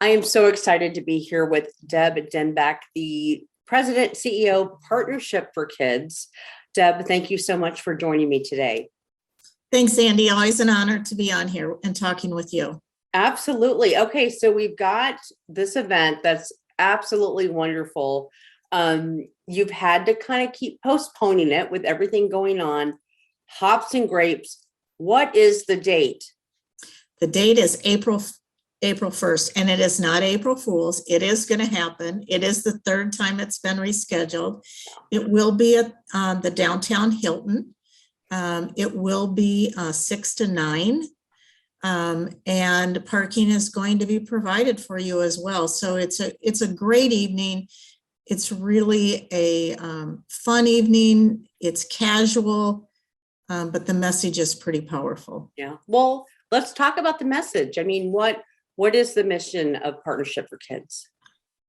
I am so excited to be here with Deb Denbeck, the President, CEO, Partnership for Kids. Deb, thank you so much for joining me today. Thanks, Andy. Always an honor to be on here and talking with you. Absolutely. Okay, so we've got this event that's absolutely wonderful. You've had to kind of keep postponing it with everything going on. Hops and Grapes. What is the date? The date is April 1st, and it is not April Fool's. It is going to happen. It is the third time it's been rescheduled. It will be at the downtown Hilton. It will be 6 to 9. And parking is going to be provided for you as well. So it's a great evening. It's really a fun evening. It's casual, but the message is pretty powerful. Yeah. Well, let's talk about the message. I mean, what is the mission of Partnership for Kids?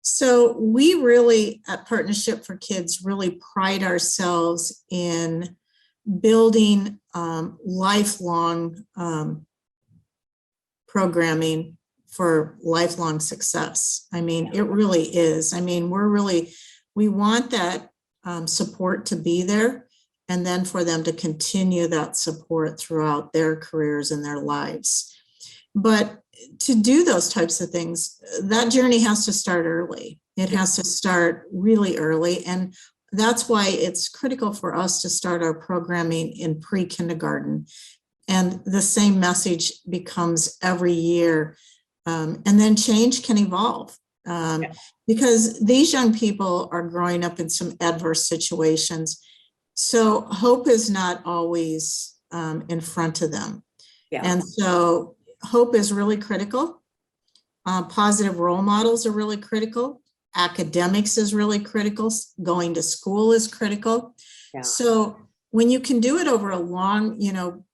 So we really, at Partnership for Kids, really pride ourselves in building lifelong programming for lifelong success. I mean, it really is. I mean, we want that support to be there, and then for them to continue that support throughout their careers and their lives. But to do those types of things, that journey has to start early. It has to start really early. And that's why it's critical for us to start our programming in pre-kindergarten. And the same message becomes every year. And then change can evolve because these young people are growing up in some adverse situations. So hope is not always in front of them. Yeah. And so hope is really critical. Positive role models are really critical. Academics is really critical. Going to school is critical. Yeah. So when you can do it over a long,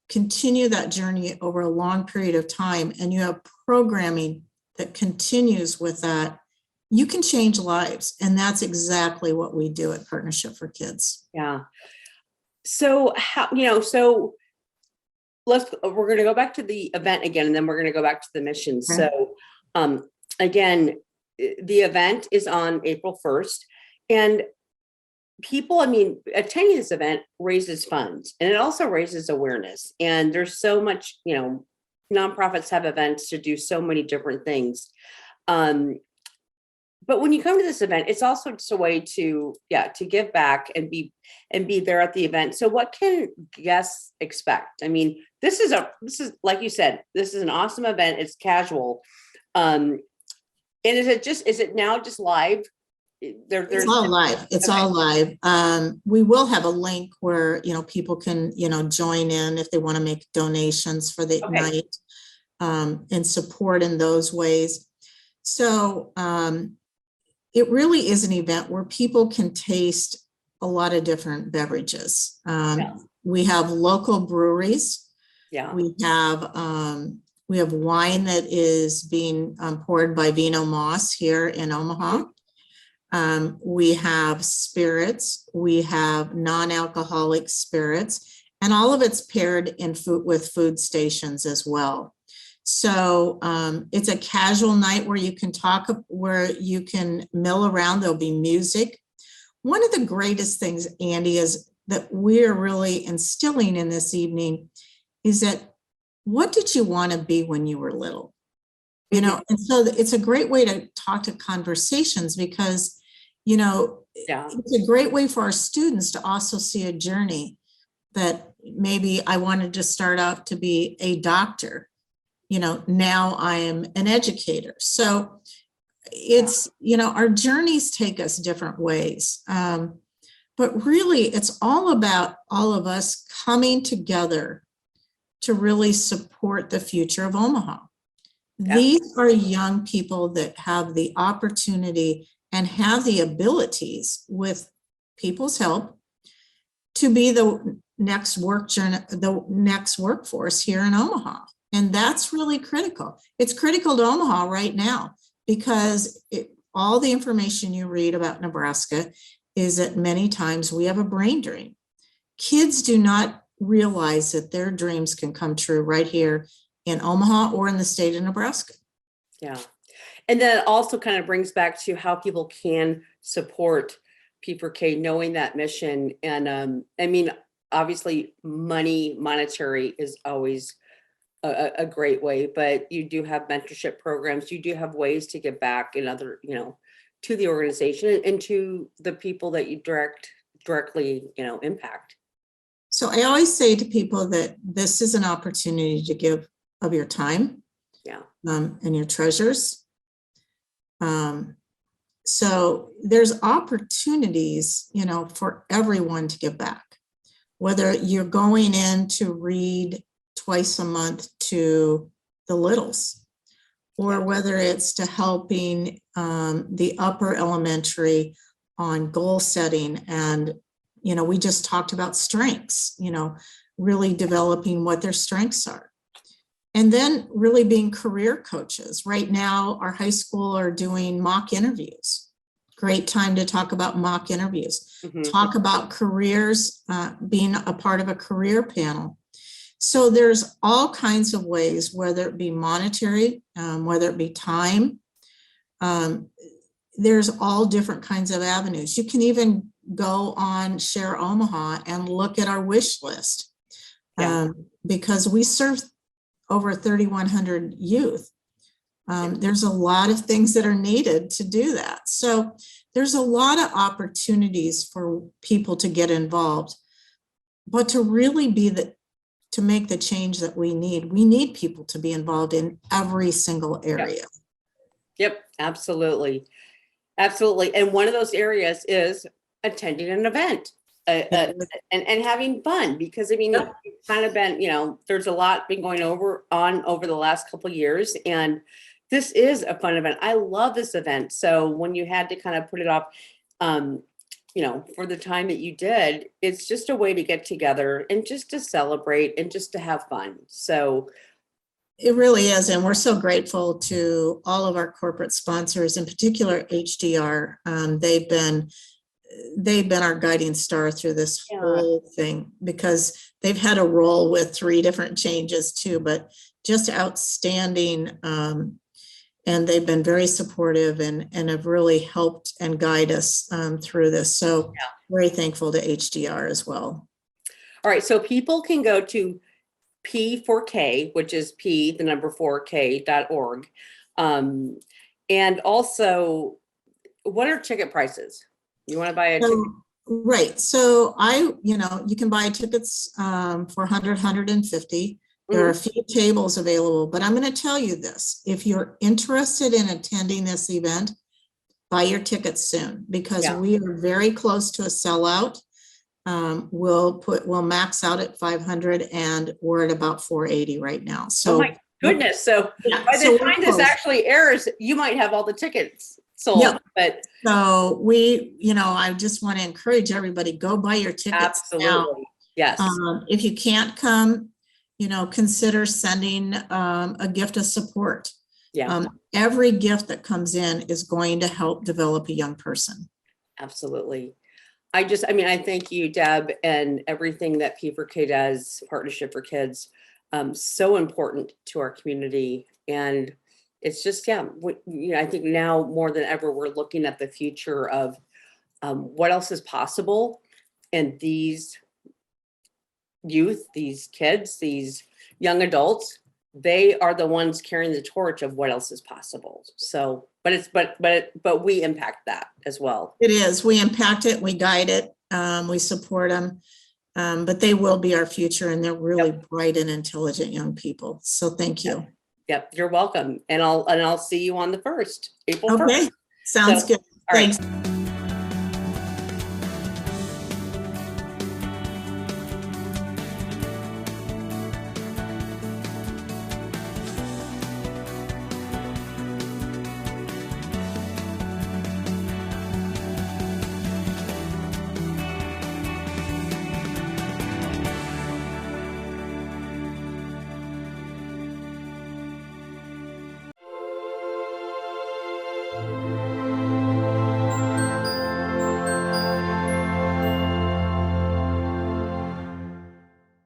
continue that journey over a long period of time, and you have programming that continues with that, you can change lives. And that's exactly what we do at Partnership for Kids. Yeah. So we're going to go back to the event again, and then we're going to go back to the mission. Okay. So again, the event is on April 1st, and people, attending this event raises funds, and it also raises awareness. And there's so much, nonprofits have events to do so many different things. But when you come to this event, it's also just a way to give back and be there at the event. So what can guests expect? I mean, this is like you said, this is an awesome event. It's casual. And is it now just live? It's all live. It's okay. All live. We will have a link where, people can, join in if they want to make donations for the night and support in those ways. So it really is an event where people can taste a lot of different beverages. We have local breweries. Yeah. We have wine that is being poured by Vino Moss here in Omaha. We have spirits, we have non-alcoholic spirits, and all of it's paired with food stations as well. So it's a casual night where you can talk, where you can mill around. There'll be music. One of the greatest things, Andy, is that we're really instilling in this evening is that, what did you want to be when you were little? And so it's a great way to talk to conversations because, it's a great way for our students to also see a journey that maybe I wanted to start off to be a doctor. Now I am an educator. So it's, our journeys take us different ways. But really, it's all about all of us coming together to really support the future of Omaha. Yeah. These are young people that have the opportunity and have the abilities, with people's help, to be the next workforce here in Omaha. And that's really critical. It's critical to Omaha right now because all the information you read about Nebraska is that many times we have a brain drain. Kids do not realize that their dreams can come true right here in Omaha or in the state of Nebraska. Yeah. And then it also kind of brings back to how people can support P4K, knowing that mission. And I mean, obviously monetary is always a great way, but you do have mentorship programs. You do have ways to give back in other, to the organization and to the people that you directly, impact. So I always say to people that this is an opportunity to give of your time, and your treasures. So there's opportunities, for everyone to give back, whether you're going in to read twice a month to the littles, or whether it's to helping the upper elementary on goal setting. And, we just talked about strengths, really developing what their strengths are. And then really being career coaches. Right now, our high school are doing mock interviews. Great time to talk about mock interviews. Talk about careers, being a part of a career panel. So there's all kinds of ways, whether it be monetary, whether it be time. There's all different kinds of avenues. You can even go on Share Omaha and look at our wish list, because we serve over 3,100 youth. There's a lot of things that are needed to do that. So there's a lot of opportunities for people to get involved, but to really to make the change that we need people to be involved in every single area. Yep, absolutely. Absolutely. And one of those areas is attending an event. And having fun, because I mean, it's kind of been, there's a lot been going over the last couple of years, and this is a fun event. I love this event. So when you had to kind of put it off, for the time that you did, it's just a way to get together and just to celebrate and just to have fun. So it really is. And we're so grateful to all of our corporate sponsors, in particular HDR. They've been our guiding star through this whole thing, because they've had a role with 3 different changes too, but just outstanding. And they've been very supportive and have really helped and guide us through this. So very thankful to HDR as well. All right. So people can go to P4K, which is P4K.org. And also, what are ticket prices? You want to buy a ticket? Right. So you can buy tickets for 100, 150. There are a few tables available, but I'm going to tell you this. If you're interested in attending this event, buy your tickets soon, because we are very close to a sellout. We'll max out at 500 and we're at about 480 right now. So, oh my goodness. So by the time this actually airs, you might have all the tickets sold. Yep. But so I just want to encourage everybody, go buy your tickets. Absolutely. Now. Yes. If you can't come, consider sending a gift of support. Every gift that comes in is going to help develop a young person. Absolutely. I thank you, Deb, and everything that P4K does, Partnership for Kids, so important to our community. And it's just, I think now more than ever, we're looking at the future of what else is possible. And these youth, these kids, these young adults, they are the ones carrying the torch of what else is possible. So, but we impact that as well. It is. We impact it. We guide it. We support them. But they will be our future, and they're really bright and intelligent young people. So thank you. Yep, you're welcome. And I'll see you on the 1st, April 1st. Okay, sounds good. All right. Thanks.